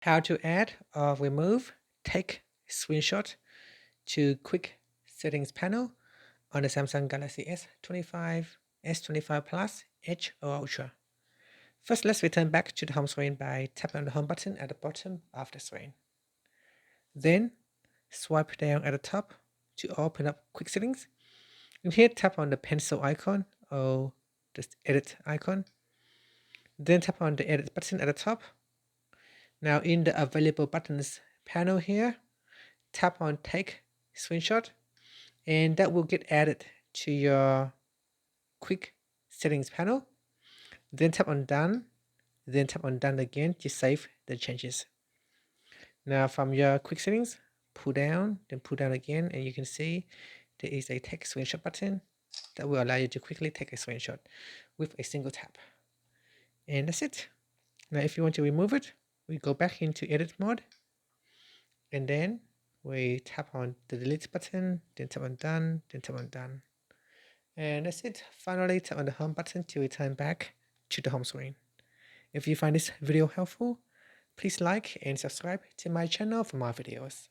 How to add or remove take screenshot to quick settings panel on the Samsung Galaxy S25, S25 Plus, Edge or Ultra. First, let's return back to the home screen by tapping on the home button at the bottom of the screen. Then, swipe down at the top to open up quick settings. And here, tap on the pencil icon or the edit icon. Then tap on the edit button at the top. Now in the available buttons panel here, tap on take screenshot and that will get added to your quick settings panel. Then tap on done, then tap on done again to save the changes. Now from your quick settings, pull down, then pull down again, and you can see there is a take screenshot button that will allow you to quickly take a screenshot with a single tap. And that's it. Now if you want to remove it, we go back into edit mode, and then we tap on the delete button, then tap on done, then tap on done. And that's it. Finally, tap on the home button to return back to the home screen. If you find this video helpful, please like and subscribe to my channel for more videos.